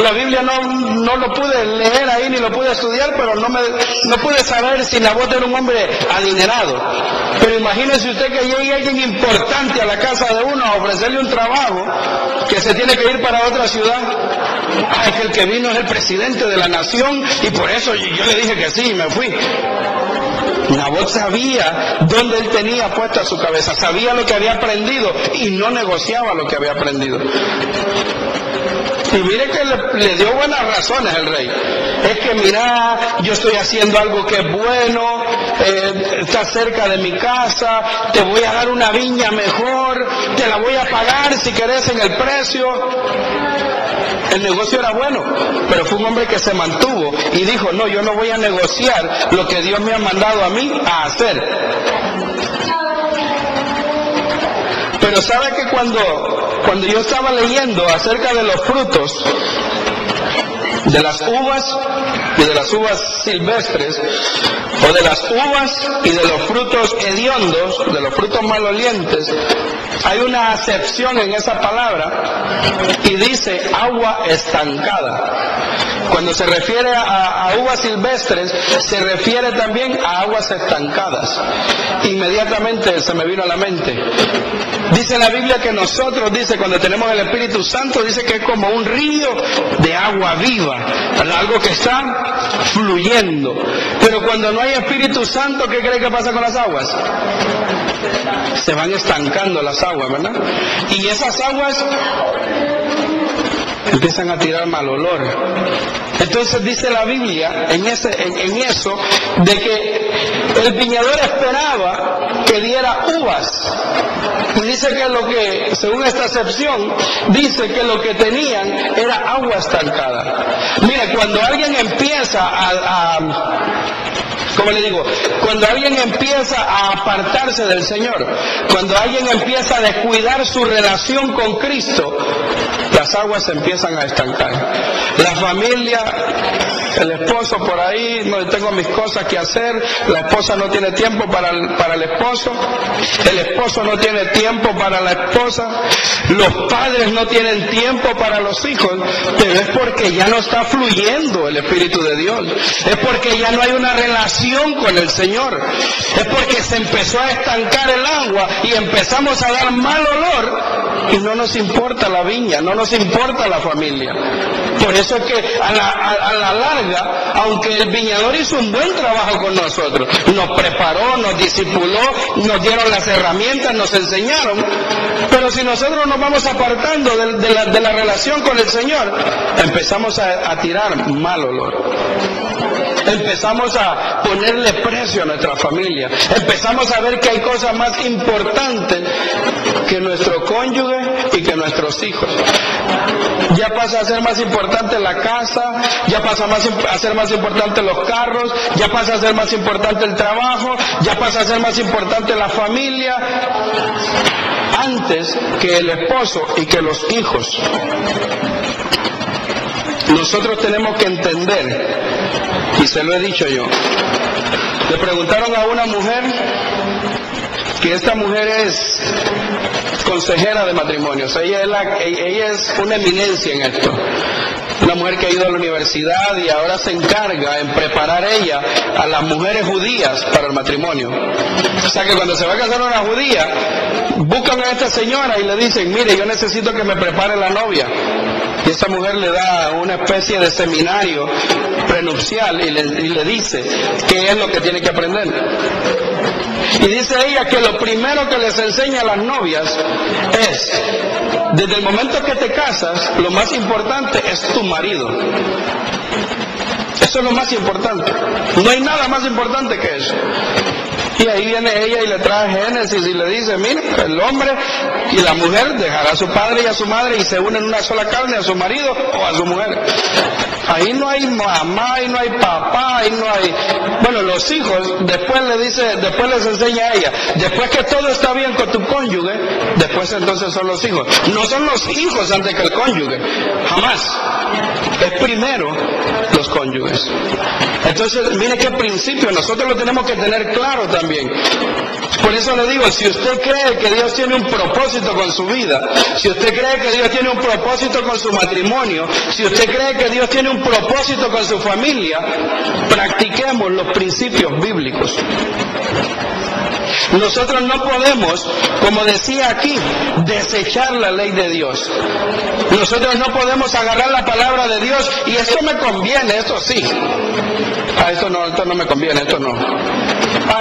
La Biblia no lo pude leer ahí ni lo pude estudiar, pero no pude saber si Nabot era un hombre adinerado. Pero imagínese usted que llegue alguien importante a la casa de uno a ofrecerle un trabajo, que se tiene que ir para otra ciudad. Es que el que vino es el presidente de la nación y por eso yo le dije que sí y me fui. Nabot sabía dónde él tenía puesta su cabeza, sabía lo que había aprendido y no negociaba lo que había aprendido. Y mire que le dio buenas razones el rey. Es que mira, yo estoy haciendo algo que es bueno, está cerca de mi casa, te voy a dar una viña mejor, te la voy a pagar si querés en el precio. El negocio era bueno, pero fue un hombre que se mantuvo y dijo, no, yo no voy a negociar lo que Dios me ha mandado a mí a hacer. Pero sabe que cuando yo estaba leyendo acerca de los frutos, de las uvas y de las uvas silvestres, o de las uvas y de los frutos hediondos, de los frutos malolientes, hay una acepción en esa palabra y dice agua estancada. Cuando se refiere a uvas silvestres, se refiere también a aguas estancadas. Inmediatamente se me vino a la mente. Dice la Biblia que nosotros, dice, cuando tenemos el Espíritu Santo, dice que es como un río de agua viva, ¿verdad? Algo que está fluyendo. Pero cuando no hay Espíritu Santo, ¿qué cree que pasa con las aguas? Se van estancando las aguas, ¿verdad? Y esas aguas empiezan a tirar mal olor. Entonces dice la Biblia en eso de que el viñador esperaba que diera uvas. Y dice que según esta acepción, dice que lo que tenían era agua estancada. Mira, cuando alguien empieza ¿cómo le digo? Cuando alguien empieza a apartarse del Señor, cuando alguien empieza a descuidar su relación con Cristo, las aguas se empiezan a estancar. La familia, el esposo por ahí, no tengo mis cosas que hacer, la esposa no tiene tiempo para el esposo no tiene tiempo para la esposa, los padres no tienen tiempo para los hijos, pero es porque ya no está fluyendo el Espíritu de Dios, es porque ya no hay una relación con el Señor, es porque se empezó a estancar el agua y empezamos a dar mal olor y no nos importa la viña, no nos importa la familia. Por eso es que a la larga, aunque el viñador hizo un buen trabajo con nosotros, nos preparó, nos discipuló, nos dieron las herramientas, nos enseñaron, pero si nosotros nos vamos apartando de la relación con el Señor, empezamos a tirar mal olor. Empezamos a ponerle precio a nuestra familia, empezamos a ver que hay cosas más importantes que nuestro cónyuge y que nuestros hijos. Ya pasa a ser más importante la casa, ya pasa a ser más importante los carros, ya pasa a ser más importante el trabajo, ya pasa a ser más importante la familia, antes que el esposo y que los hijos. Nosotros tenemos que entender, y se lo he dicho yo, le preguntaron a una mujer, que esta mujer es consejera de matrimonios, ella es una eminencia en esto, una mujer que ha ido a la universidad y ahora se encarga en preparar ella a las mujeres judías para el matrimonio. O sea que cuando se va a casar una judía, buscan a esta señora y le dicen, mire, yo necesito que me prepare la novia. Y esa mujer le da una especie de seminario prenupcial y le dice qué es lo que tiene que aprender. Y dice ella que lo primero que les enseña a las novias es, desde el momento que te casas, lo más importante es tu marido. Eso es lo más importante. No hay nada más importante que eso. Y ahí viene ella y le trae Génesis y le dice, mira, el hombre y la mujer dejará a su padre y a su madre y se unen en una sola carne, a su marido o a su mujer. Ahí no hay mamá, ahí no hay papá, ahí no hay... Bueno, los hijos, después les enseña a ella, después que todo está bien con tu cónyuge, después entonces son los hijos. No son los hijos antes que el cónyuge, jamás. Es primero los cónyuges. Entonces, mire qué principio, nosotros lo tenemos que tener claro también. Por eso le digo, si usted cree que Dios tiene un propósito con su vida, si usted cree que Dios tiene un propósito con su matrimonio, si usted cree que Dios tiene un propósito con su familia, practiquemos los principios bíblicos. Nosotros no podemos, como decía aquí, desechar la ley de Dios. Nosotros no podemos agarrar la palabra de Dios y esto me conviene, esto sí. Esto no me conviene, esto no.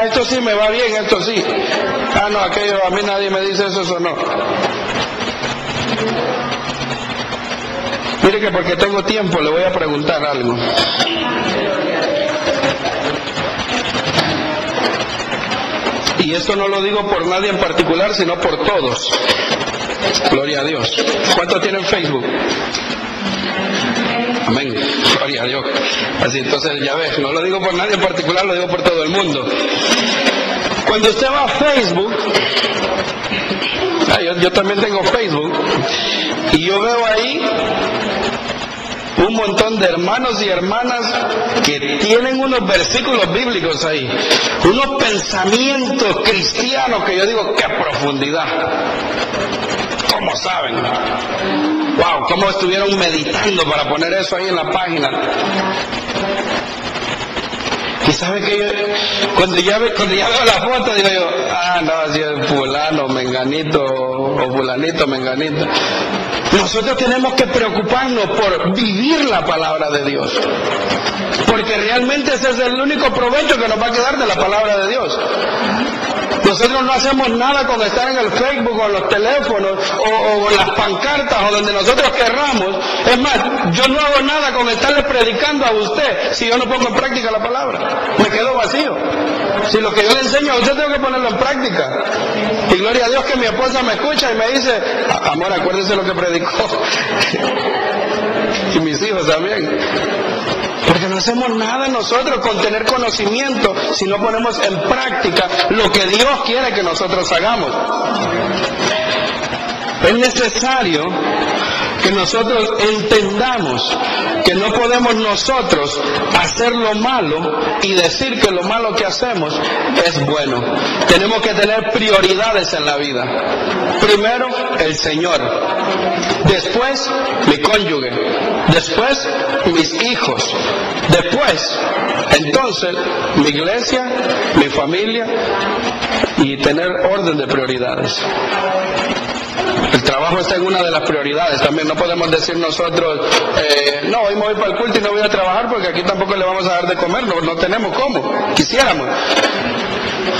Esto sí me va bien, esto sí. No, aquello, a mí nadie me dice eso no. Mire que porque tengo tiempo le voy a preguntar algo. Y esto no lo digo por nadie en particular, sino por todos. Gloria a Dios. ¿Cuántos tienen Facebook? Amén. Gloria a Dios. Así entonces ya ves, no lo digo por nadie en particular, lo digo por todo el mundo. Cuando usted va a Facebook, yo también tengo Facebook, y yo veo ahí un montón de hermanos y hermanas que tienen unos versículos bíblicos ahí, unos pensamientos cristianos que yo digo, ¡qué profundidad! ¿Cómo saben? ¡Wow! ¿Cómo estuvieron meditando para poner eso ahí en la página? Y sabe que yo, cuando ya veo la foto, digo yo, no, así es fulano, menganito, o fulanito, menganito. Nosotros tenemos que preocuparnos por vivir la palabra de Dios, porque realmente ese es el único provecho que nos va a quedar de la palabra de Dios. Nosotros no hacemos nada con estar en el Facebook o en los teléfonos o en las pancartas o donde nosotros querramos. Es más, yo no hago nada con estarle predicando a usted si yo no pongo en práctica la palabra. Me quedo vacío. Si lo que yo le enseño a usted tengo que ponerlo en práctica. Y gloria a Dios que mi esposa me escucha y me dice, amor, acuérdese lo que predicó. Y mis hijos también. Porque no hacemos nada nosotros con tener conocimiento si no ponemos en práctica lo que Dios quiere que nosotros hagamos. Es necesario que nosotros entendamos que no podemos nosotros hacer lo malo y decir que lo malo que hacemos es bueno. Tenemos que tener prioridades en la vida. Primero, el Señor. Después, mi cónyuge. Después, mis hijos. Después, entonces, mi iglesia, mi familia y tener orden de prioridades. El trabajo está en una de las prioridades también. No podemos decir nosotros, no, hoy me voy para el culto y no voy a trabajar porque aquí tampoco le vamos a dar de comer, no tenemos cómo, quisiéramos,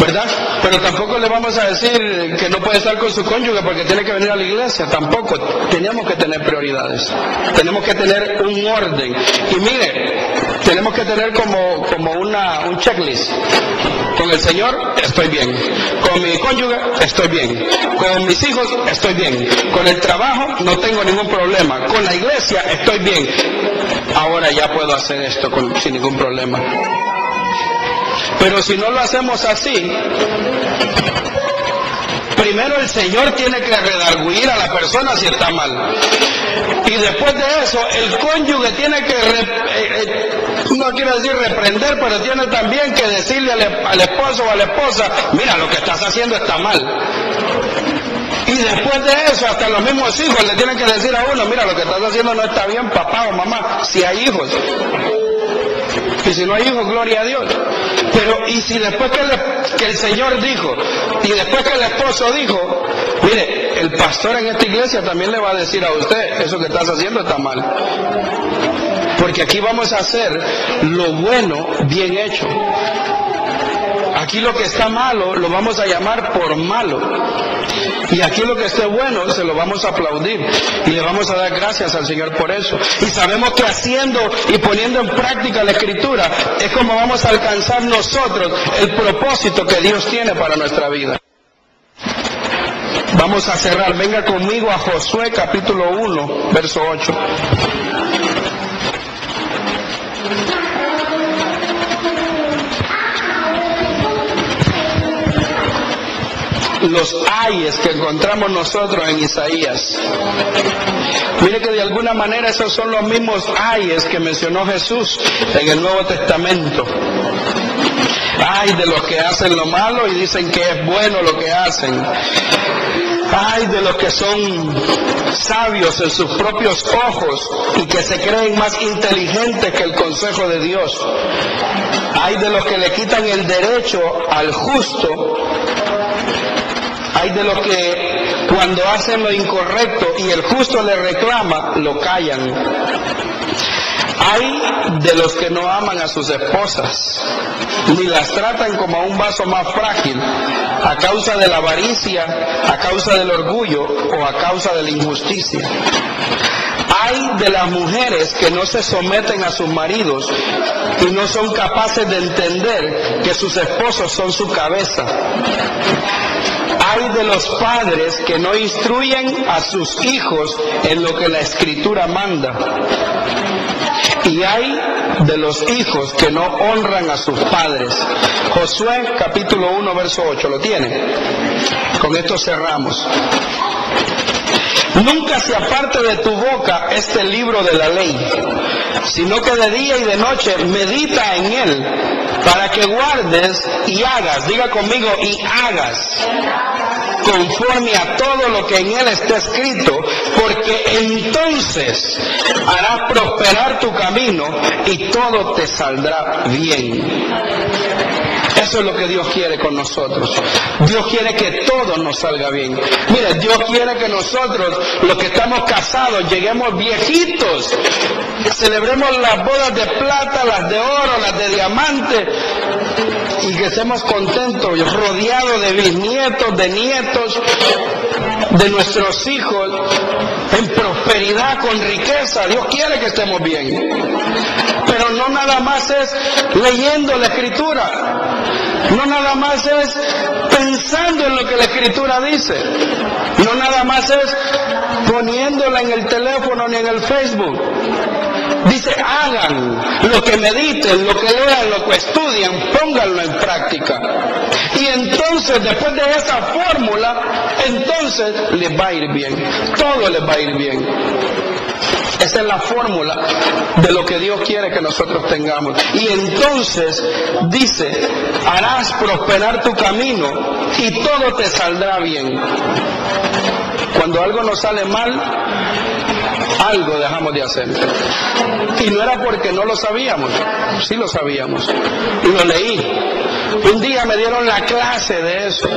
¿verdad? Pero tampoco le vamos a decir que no puede estar con su cónyuge porque tiene que venir a la iglesia, tampoco. Tenemos que tener prioridades, tenemos que tener un orden. Y mire, tenemos que tener como un checklist. Con el Señor estoy bien, con mi cónyuge estoy bien, con mis hijos estoy bien, con el trabajo no tengo ningún problema, con la iglesia estoy bien. Ahora ya puedo hacer esto sin ningún problema. Pero si no lo hacemos así, primero el Señor tiene que redarguir a la persona si está mal. Y después de eso, el cónyuge tiene que, no quiero decir reprender, pero tiene también que decirle al esposo o a la esposa, mira, lo que estás haciendo está mal. Y después de eso, hasta los mismos hijos le tienen que decir a uno, mira, lo que estás haciendo no está bien, papá o mamá, si hay hijos. Y si no hay hijos, gloria a Dios. Pero, y si después que el Señor dijo, y después que el esposo dijo, mire, el pastor en esta iglesia también le va a decir a usted, eso que estás haciendo está mal. Porque aquí vamos a hacer lo bueno bien hecho. Aquí lo que está malo lo vamos a llamar por malo. Y aquí lo que esté bueno se lo vamos a aplaudir y le vamos a dar gracias al Señor por eso. Y sabemos que haciendo y poniendo en práctica la Escritura es como vamos a alcanzar nosotros el propósito que Dios tiene para nuestra vida. Vamos a cerrar. Venga conmigo a Josué capítulo 1, verso 8. Los ayes que encontramos nosotros en Isaías. Mire que de alguna manera esos son los mismos ayes que mencionó Jesús en el Nuevo Testamento. Ay de los que hacen lo malo y dicen que es bueno lo que hacen. Ay de los que son sabios en sus propios ojos y que se creen más inteligentes que el consejo de Dios. Ay de los que le quitan el derecho al justo Hay de los que cuando hacen lo incorrecto y el justo le reclama, lo callan. Hay de los que no aman a sus esposas, ni las tratan como a un vaso más frágil, a causa de la avaricia, a causa del orgullo o a causa de la injusticia. Hay de las mujeres que no se someten a sus maridos y no son capaces de entender que sus esposos son su cabeza. Hay de los padres que no instruyen a sus hijos en lo que la Escritura manda. Y hay de los hijos que no honran a sus padres. Josué capítulo 1 verso 8, ¿lo tiene? Con esto cerramos. Nunca se aparte de tu boca este libro de la ley, sino que de día y de noche medita en él, para que guardes y hagas, diga conmigo, y hagas, conforme a todo lo que en él está escrito, porque entonces harás prosperar tu camino y todo te saldrá bien. Eso es lo que Dios quiere con nosotros. Dios quiere que todo nos salga bien. Mire, Dios quiere que nosotros, los que estamos casados, lleguemos viejitos, celebremos las bodas de plata, las de oro, las de diamante, y que estemos contentos, rodeados de bisnietos, de nietos, de nuestros hijos, en prosperidad, con riqueza. Dios quiere que estemos bien. Pero no nada más es leyendo la Escritura. No nada más es pensando en lo que la Escritura dice. No nada más es poniéndola en el teléfono ni en el Facebook. Dice, hagan lo que mediten, lo que lean, lo que estudian, pónganlo en práctica. Y entonces, después de esa fórmula, entonces les va a ir bien. Todo les va a ir bien. Esa es la fórmula de lo que Dios quiere que nosotros tengamos. Y entonces dice, harás prosperar tu camino y todo te saldrá bien. Cuando algo nos sale mal, algo dejamos de hacer. Y no era porque no lo sabíamos, sí lo sabíamos. Y lo leí. Un día me dieron la clase de eso.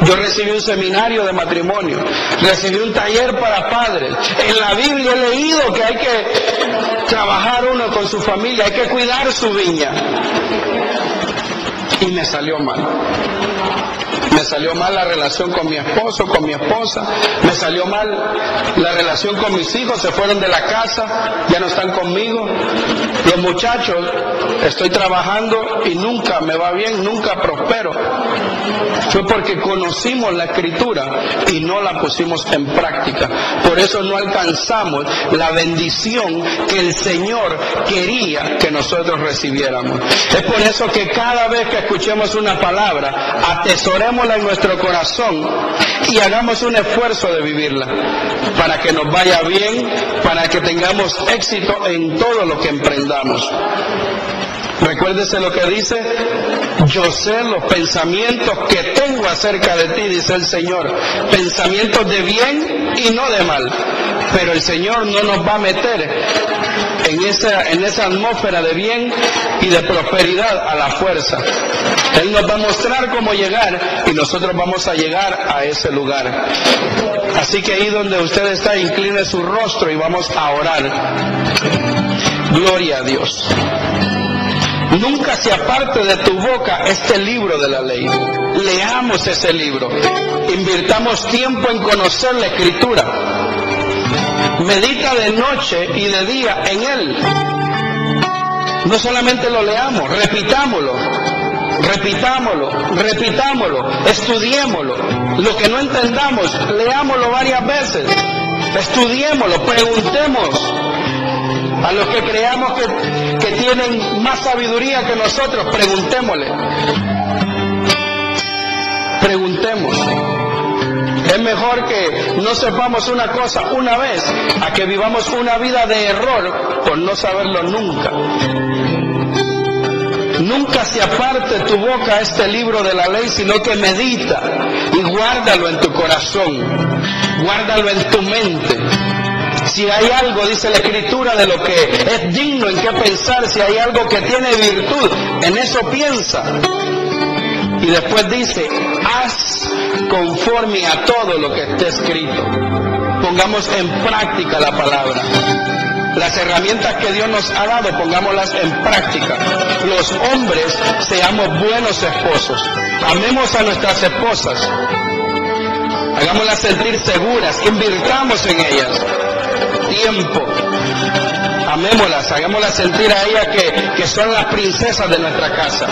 Yo recibí un seminario de matrimonio, recibí un taller para padres. En la Biblia he leído que hay que trabajar uno con su familia, hay que cuidar su viña. Y me salió mal. Me salió mal la relación con mi esposo, con mi esposa. Me salió mal la relación con mis hijos. Se fueron de la casa, ya no están conmigo. Los muchachos, estoy trabajando y nunca me va bien, nunca prospero. Fue porque conocimos la Escritura y no la pusimos en práctica. Por eso no alcanzamos la bendición que el Señor quería que nosotros recibiéramos. Es por eso que cada vez que escuchemos una palabra, atesorémosla en nuestro corazón y hagamos un esfuerzo de vivirla, para que nos vaya bien, para que tengamos éxito en todo lo que emprendamos. Recuérdese lo que dice, yo sé los pensamientos que tengo acerca de ti, dice el Señor, pensamientos de bien y no de mal. Pero el Señor no nos va a meter en esa atmósfera de bien y de prosperidad a la fuerza. Él nos va a mostrar cómo llegar y nosotros vamos a llegar a ese lugar. Así que ahí donde usted está, incline su rostro y vamos a orar. Gloria a Dios. Nunca se aparte de tu boca este libro de la ley. Leamos ese libro. Invirtamos tiempo en conocer la Escritura. Medita de noche y de día en él. No solamente lo leamos, repitámoslo, estudiémoslo. Lo que no entendamos, leámoslo varias veces, estudiémoslo, preguntemos. A los que creamos que tienen más sabiduría que nosotros, preguntémosle. Preguntemos. Es mejor que no sepamos una cosa una vez, a que vivamos una vida de error por no saberlo nunca. Nunca se aparte tu boca este libro de la ley, sino que medita y guárdalo en tu corazón, guárdalo en tu mente. Si hay algo, dice la Escritura, de lo que es digno en qué pensar, si hay algo que tiene virtud, en eso piensa. Y después dice, haz conforme a todo lo que está escrito. Pongamos en práctica la palabra. Las herramientas que Dios nos ha dado, pongámoslas en práctica. Los hombres seamos buenos esposos. Amemos a nuestras esposas. Hagámoslas sentir seguras. Invirtamos en ellas tiempo. Amémoslas. Hagámoslas sentir a ellas que son las princesas de nuestra casa.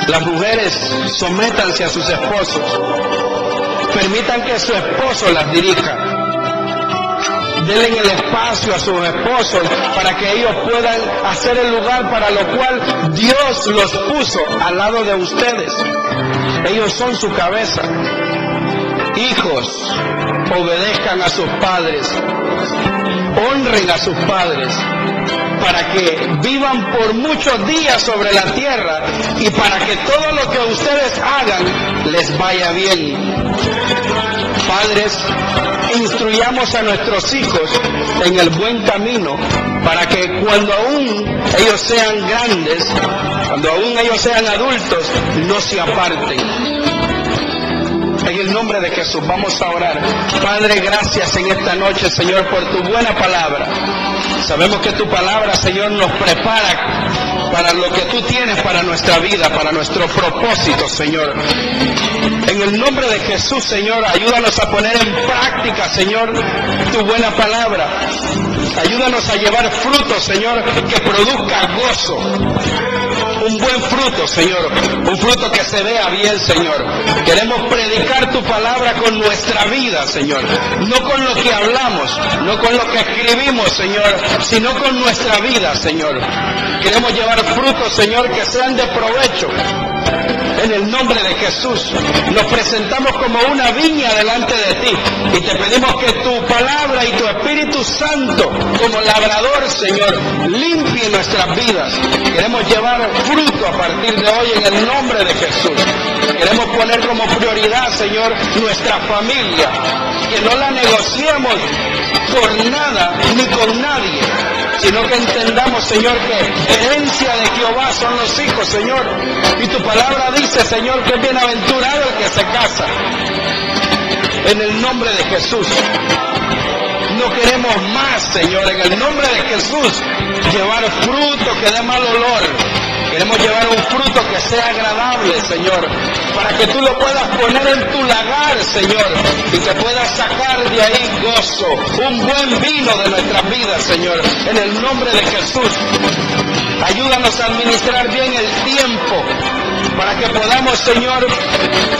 Las mujeres, sométanse a sus esposos. Permitan que su esposo las dirija. Denle el espacio a sus esposos para que ellos puedan hacer el lugar para lo cual Dios los puso al lado de ustedes. Ellos son su cabeza. Hijos, obedezcan a sus padres. Honren a sus padres para que vivan por muchos días sobre la tierra y para que todo lo que ustedes hagan les vaya bien. Padres, instruyamos a nuestros hijos en el buen camino para que cuando aún ellos sean grandes, cuando aún ellos sean adultos, no se aparten. En el nombre de Jesús vamos a orar. Padre, gracias en esta noche, Señor, por tu buena palabra. Sabemos que tu palabra, Señor, nos prepara para lo que tú tienes para nuestra vida, para nuestro propósito, Señor. En el nombre de Jesús, Señor, ayúdanos a poner en práctica, Señor, tu buena palabra. Ayúdanos a llevar fruto, Señor, que produzca gozo. Un buen fruto, Señor, un fruto que se vea bien, Señor. Queremos predicar tu palabra con nuestra vida, Señor, no con lo que hablamos, no con lo que escribimos, Señor, sino con nuestra vida, Señor. Queremos llevar frutos, Señor, que sean de provecho. En el nombre de Jesús, nos presentamos como una viña delante de ti y te pedimos que tu palabra y tu Espíritu Santo, como labrador, Señor, limpie nuestras vidas. Queremos llevar fruto a partir de hoy en el nombre de Jesús. Queremos poner como prioridad, Señor, nuestra familia, que no la negociemos por nada ni con nadie, sino que entendamos, Señor, que herencia de Jehová son los hijos, Señor. Y tu palabra dice, Señor, que es bienaventurado el que se casa. En el nombre de Jesús. No queremos más, Señor, en el nombre de Jesús, llevar fruto que dé mal olor. Queremos llevar un fruto que sea agradable, Señor, para que tú lo puedas poner en tu lagar, Señor, y que puedas sacar de ahí gozo, un buen vino de nuestras vidas, Señor, en el nombre de Jesús. Ayúdanos a administrar bien el tiempo, para que podamos, Señor,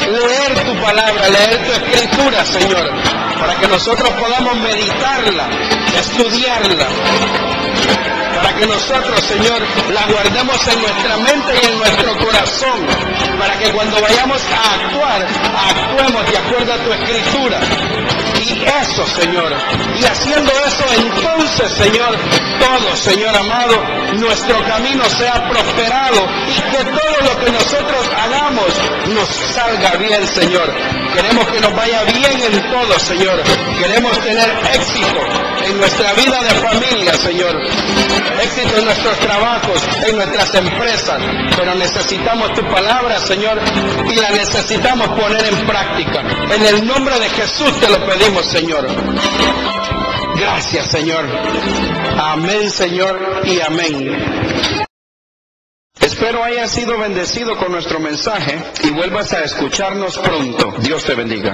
leer tu palabra, leer tu escritura, Señor, para que nosotros podamos meditarla, estudiarla, para que nosotros, Señor, la guardemos en nuestra mente y en nuestro corazón, para que cuando vayamos a actuar, actuemos de acuerdo a tu escritura. Y eso, Señor, y haciendo eso, entonces, Señor, todo, Señor amado, nuestro camino sea prosperado y que todo lo que nosotros hagamos nos salga bien, Señor. Queremos que nos vaya bien en todo, Señor. Queremos tener éxito en nuestra vida de familia, Señor. Éxito en nuestros trabajos, en nuestras empresas. Pero necesitamos tu palabra, Señor, y la necesitamos poner en práctica. En el nombre de Jesús te lo pedimos, Señor. Gracias, Señor. Amén, Señor, y amén. Espero hayas sido bendecido con nuestro mensaje y vuelvas a escucharnos pronto. Dios te bendiga.